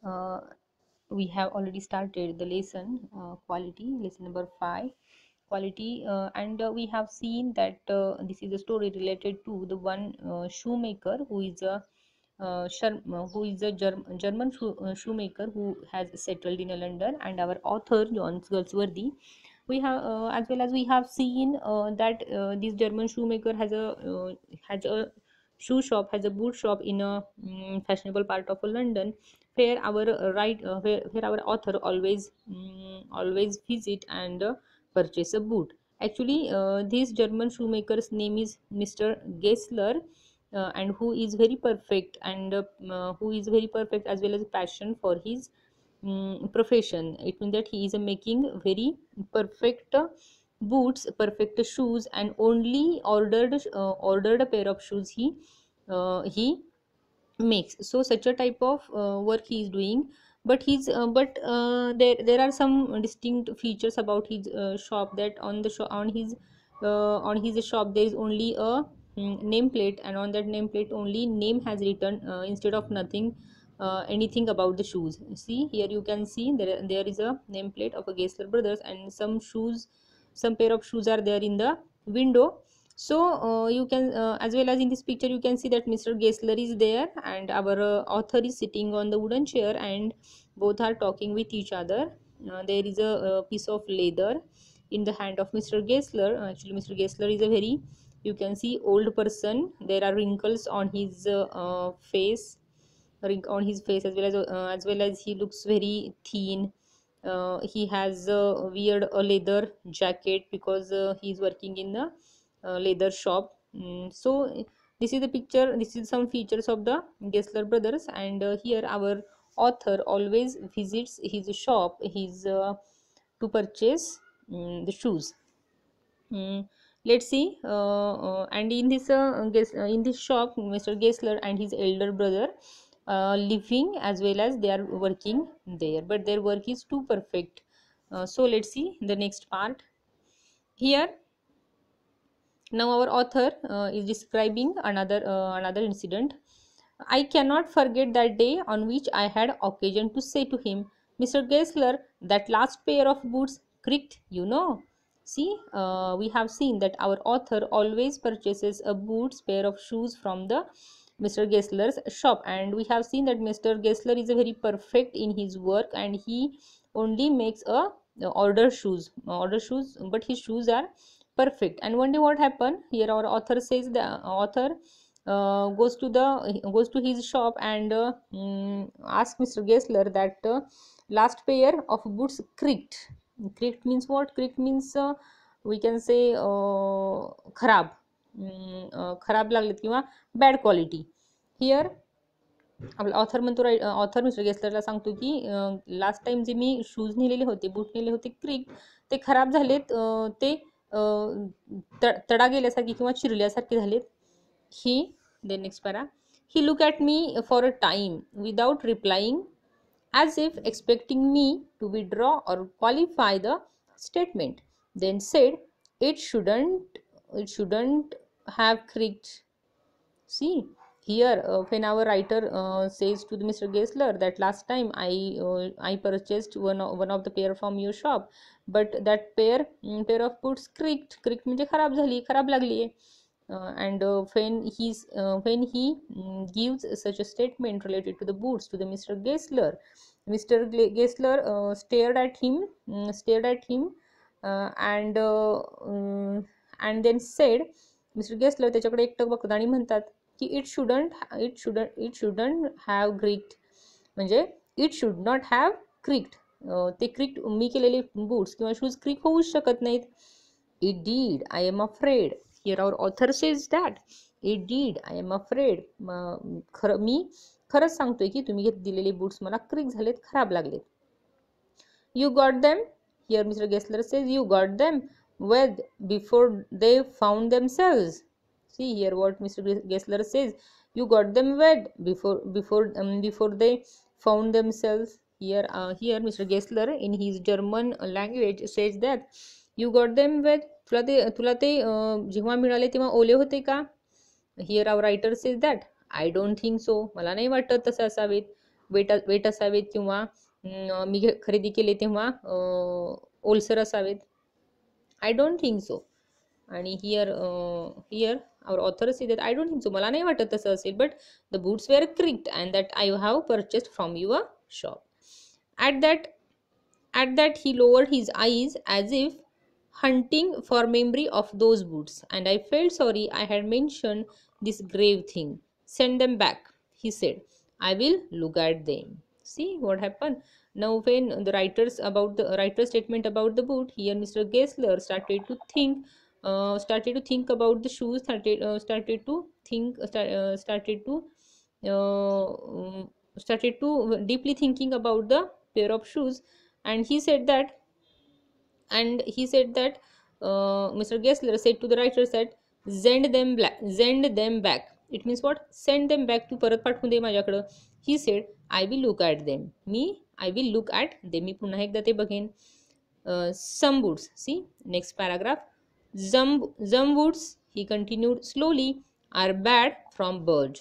uh, we have already started the lesson quality, lesson number 5, quality, and we have seen that this is a story related to the one shoemaker who is a German shoemaker who has settled in London, and our author John Galsworthy. We have as well as we have seen that this German shoemaker has a shoe shop, has a boot shop in a fashionable part of London, where where our author always visit and purchase a boot. Actually, this German shoemaker's name is Mr. Gessler, and who is very perfect, and who is very perfect as well as passion for his profession. It means that he is making very perfect boots, perfect shoes, and only ordered a pair of shoes he makes. So such a type of work he is doing. But there are some distinct features about his shop, that on his shop there is only a nameplate, and on that nameplate only name has written, instead of nothing anything about the shoes. See, here you can see there is a nameplate of a Gessler brothers, and some pair of shoes are there in the window. So you can as well as in this picture you can see that Mr. Gessler is there, and our author is sitting on the wooden chair, and both are talking with each other. There is a piece of leather in the hand of Mr. Gessler. Actually, Mr. Gessler is a very, you can see, old person. There are wrinkles on his face, as well as he looks very thin. He has weared a leather jacket because he is working in a leather shop. So this is the picture, this is some features of the Gessler brothers, and here our author always visits his shop, to purchase the shoes. Mm, let's see. And in in this shop, Mr. Gessler and his elder brother living as well as they are working there, but their work is too perfect. So let's see the next part. Here now our author is describing another incident. I cannot forget that day on which I had occasion to say to him, Mr. Gessler, that last pair of boots creaked, you know. See, we have seen that our author always purchases a boots pair of shoes from the Mr. Gessler's shop, and we have seen that Mr. Gessler is a very perfect in his work, and he only makes a order shoes, but his shoes are perfect. And one day what happened, here our author says, the author goes to his shop and asks Mr. Gessler that last pair of boots creaked. Creaked means what? Creaked means we can say खराब, खराब लागलेत किंवा bad quality. Here आपला author म्हणतो, author mister गेस्लरला सांगतो की last time जे मी shoes नेलेले होते, boot नेले होते क्रिक, ते खराब झालेत, ते तडा गेल्यासारखे किंवा चिरल्यासारखे झालेत. ही then next para, he looked at me for a time without replying, as if expecting me to withdraw or qualify the statement, then said, it shouldn't have creaked. See, here when our writer says to the Mr. Gessler that last time I purchased one of the pair from your shop, but that pair of boots creaked म्हणजे खराब लागली आहे. And when he gives such a statement related to the boots to the Mr. Gessler, Mr. Gessler stared at him, and then said, Mr. Gessler त्याच्याकडे एकटक बघतात आणि म्हणतात की it shouldn't have creaked, म्हणजे it should not have creaked. ते क्रिक मी केलेले boots किंवा शूज क्रिक होऊच शकत नाहीत. It did, I am afraid. Here our author says that it did, I am afraid. मी खरंच सांगतोय की तुम्ही दिलेले बूट्स मला क्रिक झालेत, खराब लागलेत. You got them? Here Mr. Gessler says, you got them with before they found themselves. See here what Mr. Gessler says, you got them with before they found themselves. Here Mr. Gessler in his German language says that you got them with, तुला ते जेव्हा मिळाले तेव्हा ओले होते का? Here our writer says that I don't think so, मला नाही वाटत तसे असावेत. वेट असावेत किंवा मी खरेदी केले तेव्हा ओलसर असावेत. I don't think so. आणि here our author say that I don't think so, मला नाही वाटत तसं असेल. But the boots were cracked and that I have purchased from your shop. At that he lowered his eyes as if hunting for memory of those boots, and I felt sorry I had mentioned this grave thing. Send them back, he said. I will look at them. See what happened now when the writer's statement about the boot. Here Mr. Gessler started to think about the shoes, started to deeply thinking about the pair of shoes. And he said that Mr. Gessler said to the writers that send them back. It means what? Send them back. तू परत पाठवून दे माझ्याकडं. He said I will look at them. I will look at them. मी पुन्हा एकदा ते बघेन. Some boots. See next paragraph. Some boots, he continued slowly, are bad from bird.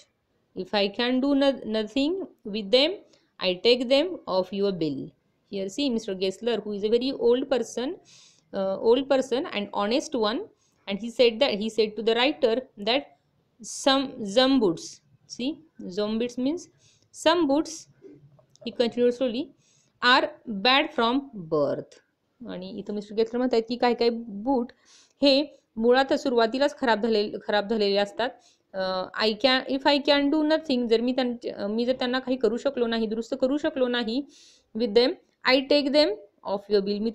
If I can do nothing with them, I take them off your bill. Here see Mr. Gessler, who is a very old person and honest one, and he said to the writer that some boots, see some boots means some boots, he continued slowly, are bad from birth. आणि इथं mister Gessler म्हणतात की काही काही boot हे मुळात सुरुवातीलाच खराब झालेले असतात. If I can do nothing, जर मी जर त्यांना काही करू शकलो नाही, दुरुस्त करू शकलो नाही, with them I take them off your bill, मी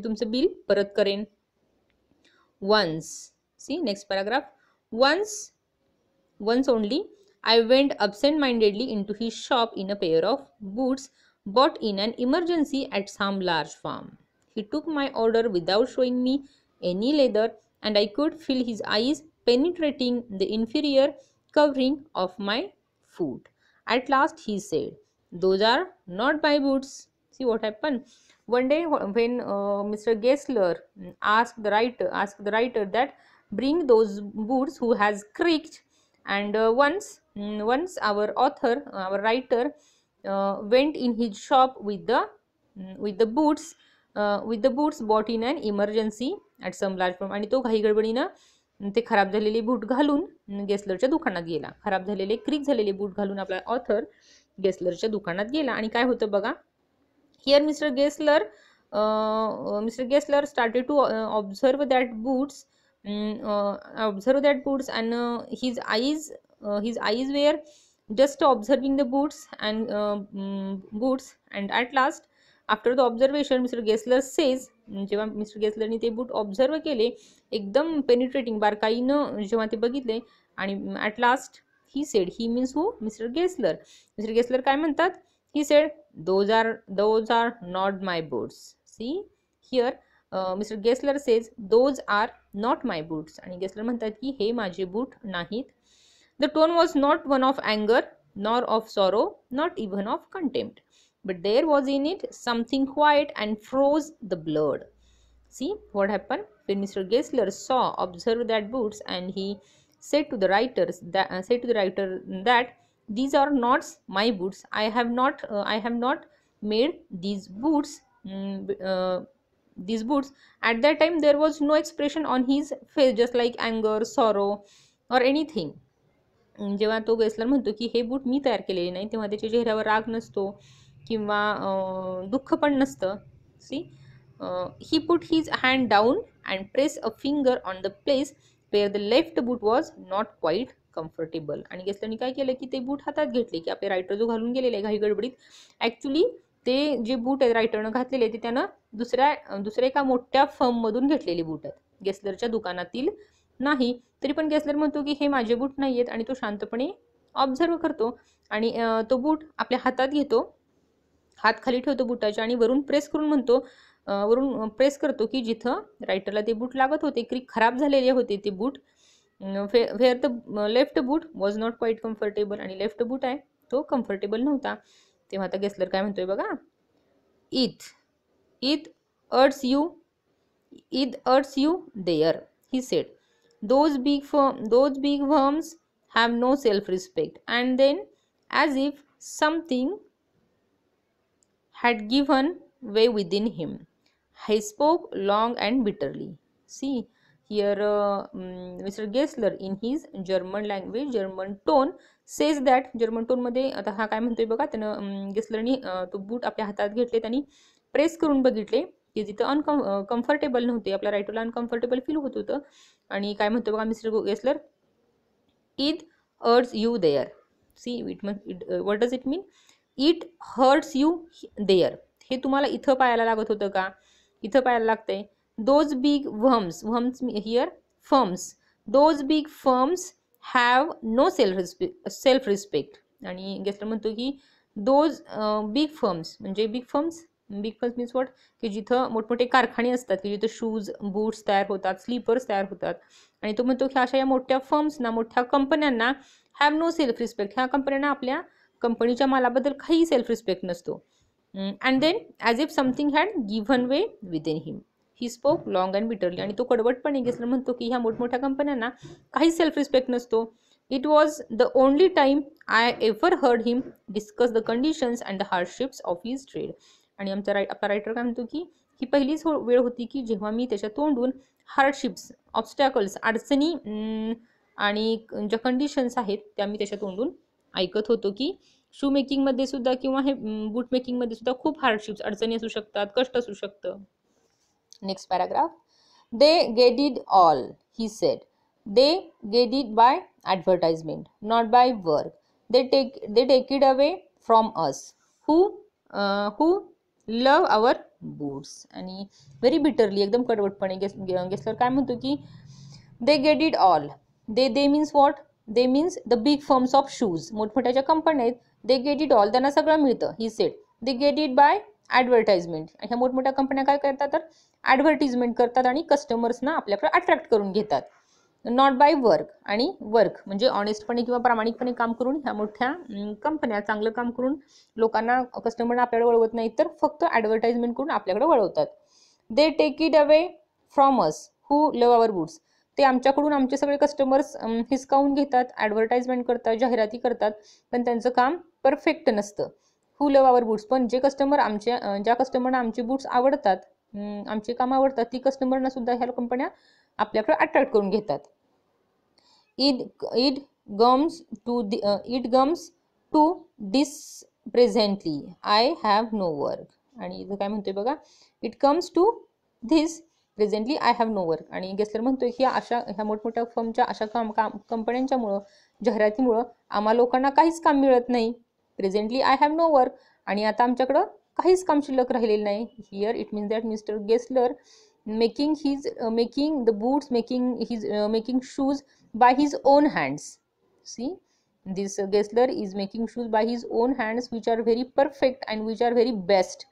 तुमचं बिल परत करेन. Once, see next paragraph. once only I went absent-mindedly into his shop in a pair of boots bought in an emergency at some large farm. He took my order without showing me any leather, and I could feel his eyes penetrating the inferior covering of my foot. At last he said, "Those are not my boots." See what happened? One day when Mr. Gessler asked the writer that bring those boots who has creaked, and once our writer went in his shop with the boots bought in an emergency at some large firm, आणि तो घाई गडबडीनं ते खराब झालेले boot घालून गेसलरच्या दुकानात गेला. खराब झालेले क्रीक झालेले बूट घालून आपला ऑथर गेसलरच्या दुकानात गेला. आणि काय होतं बघा. Here Mr. Gessler started to observe that boots, and his eyes were just observing the boots, and at last after the observation Mr. Gessler says, जेव्हा मिस्टर गेसलरनी ते बूट ऑब्झर्व केले, एकदम पेनिट्रेटिंग बारकाईनं जेव्हा ते बघितले, आणि at last he said, he means who? Mister Gessler काय म्हणतात? He said, those are not my boots. See here Mr. Gessler says those are not my boots, आणि गेसलर म्हणतात की हे माझे बूट नाहीत. The tone was not one of anger nor of sorrow, not even of contempt, but there was in it something quiet and froze the blood. See what happened when Mr. Gessler observed that boots, and he said to the writer that these are not my boots. I have not made these boots. At that time there was no expression on his face, just like anger, sorrow or anything. जेव्हा तो Gessler म्हणतो की हे boot मी तयार केलेले नाही, तेव्हा त्याच्या चेहऱ्यावर राग नसतो किंवा दुःख पण नसतं. सी he put his hand down and pressed a finger on the place where the left boot was not quite comfortable. आणि गेसलरनी काय केलं की ते बूट हातात घेतले, की आपले रायटर जो घालून गेलेले घाई गडबडीत, ॲक्च्युली ते जे बूट आहेत रायटरनं घातलेले ते त्यानं दुसऱ्या एका मोठ्या फर्ममधून घेतलेले बूट आहेत, गेसलरच्या दुकानातील नाही. तरी पण गेसलर म्हणतो की हे माझे बूट नाही आहेत, आणि तो शांतपणे ऑब्झर्व करतो, आणि तो बूट आपल्या हातात घेतो, हात खाली ठेवतो बुटाच्या, आणि वरून प्रेस करतो की जिथं रायटरला ते बूट लागत होते, क्रीक खराब झालेले होते ते boot, where the left boot was not quite comfortable, आणि लेफ्ट बूट आहे तो कम्फर्टेबल नव्हता. तेव्हा आता गेसलर काय म्हणतोय बघा. It hurts you there, he said. Those big worms have no self-respect. And then, as if something had given way within him. He spoke long and bitterly. See, here Mr. Gessler in his German language, German tone says that German tone मध्ये आता हा काय म्हणतोय बघा, त्यानं गेसलरनी तो boot आपल्या हातात घेतले, त्यांनी प्रेस करून बघितले की जिथं कम्फर्टेबल नव्हते, आपल्या रायटरला अनकम्फर्टेबल फील होत होतं. आणि काय म्हणतो बघा mister Gessler, it hurts you there. See what does it mean? It hurts you there. हे तुम्हाला इथं पायाला लागत होतं का? इथं पायाला लागतंय. Those big worms here firms, those big firms have no self respect. आणि गेसलर म्हणतो की दोज बिग फर्म्स म्हणजे बिग फर्म्स मीन्स वॉट, की जिथं मोठमोठे कारखाने असतात, की जिथं शूज बूट्स तयार होतात, स्लीपर्स तयार होतात. आणि तो म्हणतो की अशा या मोठ्या फर्म्सना, मोठ्या कंपन्यांना हॅव नो सेल्फ रिस्पेक्ट, ह्या कंपन्यांना आपल्या कंपनीच्या मालाबद्दल काही सेल्फ रिस्पेक्ट नसतो. And then as if something had given way within him, he spoke long and bitterly. आणि तो कडवटपणे गेसलर म्हणतो की ह्या मोठमोठ्या कंपन्यांना काही सेल्फ रिस्पेक्ट नसतो. It was the only time I ever heard him discuss the conditions and the hardships of his trade. आणि आपला रायटर काय म्हणतो की ही पहिलीच वेळ होती की जेव्हा मी त्याच्या तोंडून हार्डशिप्स, ऑब्स्टॅकल्स, अडचणी आणि ज्या कंडिशन्स आहेत त्या मी त्याच्या तोंडून ऐकत होतो, की शू मेकिंगमध्ये सुद्धा किंवा हे बूट मेकिंगमध्ये सुद्धा खूप हार्डशिप्स, अडचणी असू शकतात, कष्ट असू शकतं. Next paragraph. They get it all, he said. They get it by advertisement, not by work. They take it away from us who love our boots. आणि व्हेरी बिटरली, एकदम कडवटपणे गेसलर काय म्हणतो की they get it all. They means what? They means the big firms of shoes, मोठमोठ्या ज्या कंपन्या आहेत, दे गेट इट ऑल, त्यांना सगळं मिळतं. ही said they get it by advertisement. ह्या मोठमोठ्या कंपन्या काय करतात तर ॲडव्हर्टिजमेंट करतात आणि कस्टमर्सना आपल्याकडे अट्रॅक्ट करून घेतात. नॉट बाय वर्क, आणि वर्क म्हणजे ऑनेस्टपणे किंवा प्रामाणिकपणे काम करून ह्या मोठ्या कंपन्या चांगलं काम करून लोकांना, कस्टमरना आपल्याकडे वळवत नाही, तर फक्त ॲडव्हर्टाइजमेंट करून आपल्याकडे वळवतात. They take it away from us who love our boots. ते आमच्याकडून आमचे सगळे कस्टमर्स हिसकावून घेतात, ॲडव्हर्टाइजमेंट करतात, जाहिराती करतात, पण त्यांचं काम परफेक्ट नसतं. हू लव आवर बूट्स, पण जे कस्टमर ज्या कस्टमरना आमचे बूट्स आवडतात, आमचे काम आवडतात, ती कस्टमरना सुद्धा ह्या कंपन्या आपल्याकडे अट्रॅक्ट करून घेतात. It comes to this presently I have no work. आणि इथं काय म्हणतोय बघा, it comes to this presently I have no work. आणि गेसलर म्हणतोय की ह्या मोठमोठ्या फर्मच्या अशा कंपन्यांच्यामुळं, जाहिरातीमुळं आम्हा लोकांना काहीच काम मिळत नाही. Presently I have no work, आणि आता आमच्याकडं काहीच काम शिल्लक राहिलेलं नाही. Here it means that mister Gessler making the boots, making shoes by his own hands. See, this Gessler is making shoes by his own hands, which are very perfect and which are very best.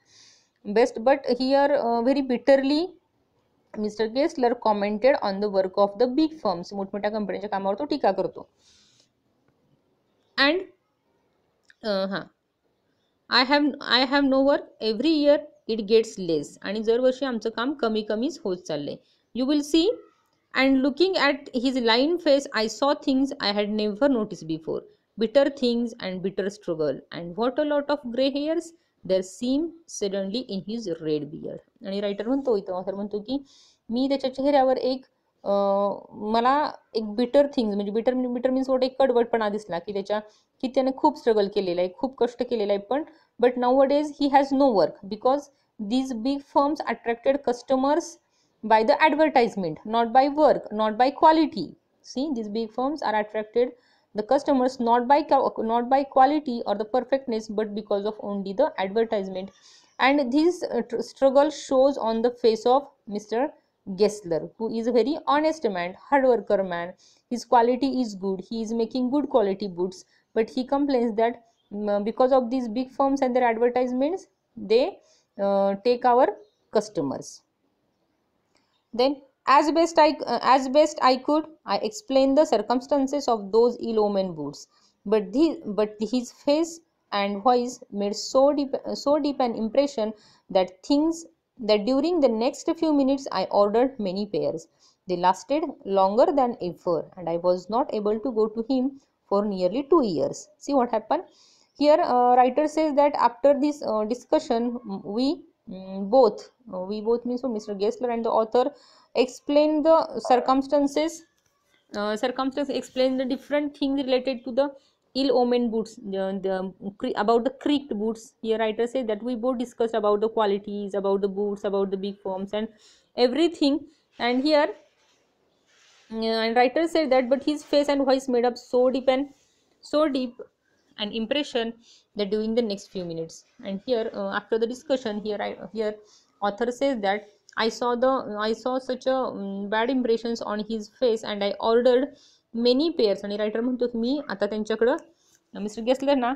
But here very bitterly Mr. Gessler commented on the work of the big firms. मोठमोठ्या कंपन्यांच्या कामावर तो टीका करतो. And I have no work. Every year it gets less. आणि दरवर्षी आमचं काम कमी कमीच होत चाललंय. You will see. And looking at his lined face, I saw things I had never noticed before. Bitter things and bitter struggle. And what a lot of gray hairs there seemed suddenly in his red beard. आणि writer म्हणतो, इथं author म्हणतो की मी त्याच्या चेहऱ्यावर मला एक bitter things, म्हणजे बिटर मीन्स वॉट, एक कडवटपणा दिसला, की त्याने खूप स्ट्रगल केलेलं आहे, खूप कष्ट केलेलं आहे, पण but now days he has no work because these big firms attracted customers by the advertisement, not by work, not by quality. See, these big firms are attracted the customers not by quality or the perfectness, but because of only the advertisement. And this struggle shows on the face of Mr. Gessler, who is a very honest man, hard worker man. His quality is good, he is making good quality boots, but he complains that because of these big firms and their advertisements, they take our customers. Then as best I could, I explained the circumstances of those ill-omened boots, but his face and voice made so deep an impression that during the next few minutes I ordered many pairs. They lasted longer than ever, and I was not able to go to him for nearly 2 years. See what happened? Here writer says that after this discussion, we both means Mr. Gessler and the author explain the circumstance explain the different things related to the ill-omened boots, about the creaked boots. Here writer says that we both discussed about the qualities, about the boots, about the big forms and everything. And here and writer said that but his face and voice made up so deep an impression that during the next few minutes. And here after the discussion, here author says that I saw such a bad impressions on his face and I ordered many pairs. आणि writer म्हणतो की मी आता त्यांच्याकडं mister गेसलरना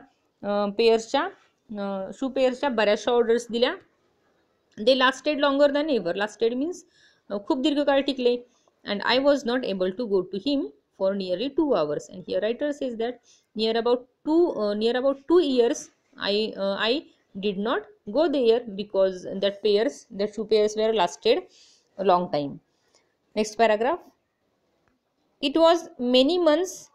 पेयर्सच्या शू पेयर्सच्या बऱ्याचशा orders दिल्या. They lasted longer than ever. Lasted means खूप दीर्घकाळ टिकले. And I was not able to go to him for nearly 2 hours. And here writer says that near about 2 years I did not go there because that shoe pairs were lasted a long time. Next paragraph. It was many months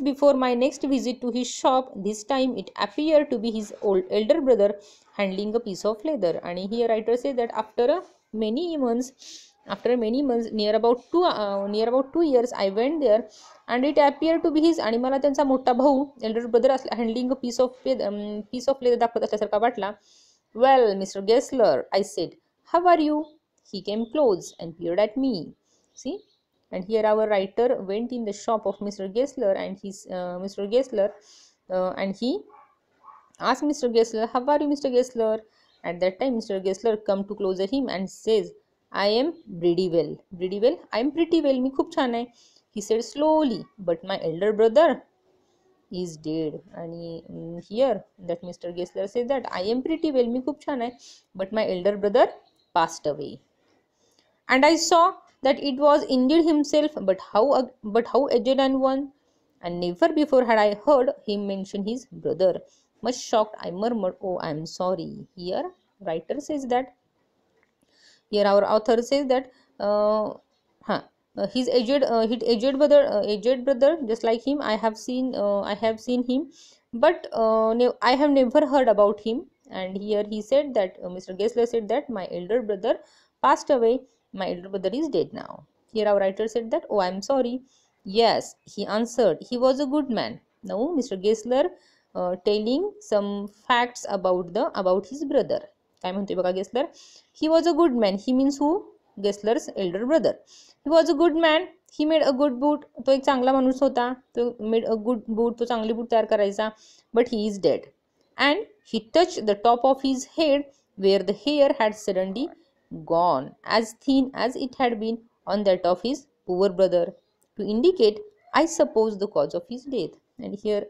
before my next visit to his shop. This time it appeared to be his elder brother handling a piece of leather. And here writer says that after many months, near about 2 years I went there and it appeared to be his, आणि मला त्यांचा मोठा भाऊ elder brother handling a piece of leather दाखवत असल्यासारखा वाटला. Well, Mr. Gessler, I said, how are you? He came close and peered at me. See? And here our writer went in the shop of Mr. Gessler and and he asked Mr. Gessler, how are you, Mr. Gessler? At that time Mr. Gessler come to closer him and says, I am pretty well. I am pretty well. मी खूप छान आहे. He said slowly, but my elder brother is dead. And here that Mr. Gessler said that I am pretty well. मी खूप छान आहे, but my elder brother passed away. And I saw that it was indeed himself, but how aged and one. And never before had I heard him mention his brother. Much shocked, I murmured, oh, I am sorry. Here writer says that, here our author says that his aged brother, just like him, I have seen him, but I have never heard about him. And here he said that Mr. Gessler said that my elder brother passed away. My elder brother is dead now. Here our writer said that, oh, I am sorry. Yes, he answered, he was a good man. Now Mr. Gessler telling some facts about his brother. काय म्हणतोय बघा Gessler. He was a good man. He means who? Gessler's elder brother. He was a good man. He made a good boot. तो एक चांगला माणूस होता. तो made a good boot. तो चांगली बूट तयार करायचा. But he is dead. And he touched the top of his head where the hair had suddenly gone, as thin as it had been on that of his poor brother, to indicate, I suppose, the cause of his death. And here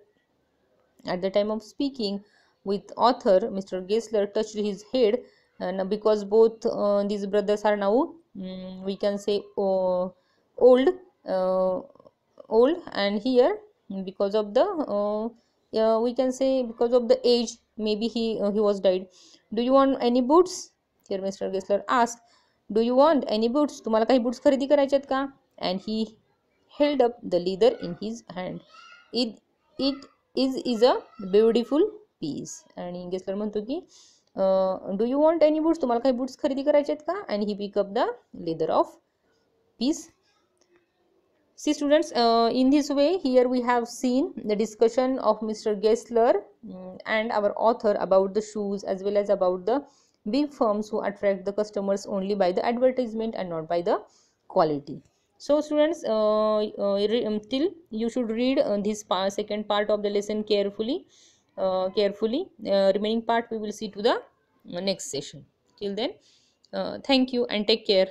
at the time of speaking with author, Mr. Gessler touched his head, and because both these brothers are now we can say old, and here because of the we can say because of the age, maybe he was died. Do you want any boots? Here Mr. Gessler asked, do you want any boots? तुम्हाला काही boots खरेदी करायचे आहेत का? And he held up the leather in his hand. It is a beautiful piece. आणि Gessler म्हणतो की do you want any boots? तुम्हाला काही boots खरेदी करायचे आहेत का? And he pick up the leather of piece. See students, in this way here we have seen the discussion of Mr. Gessler and our author about the shoes as well as about the big firms who attract the customers only by the advertisement and not by the quality. So students, till you should read this second part of the lesson carefully. Remaining part we will see to the next session. Till then, thank you and take care.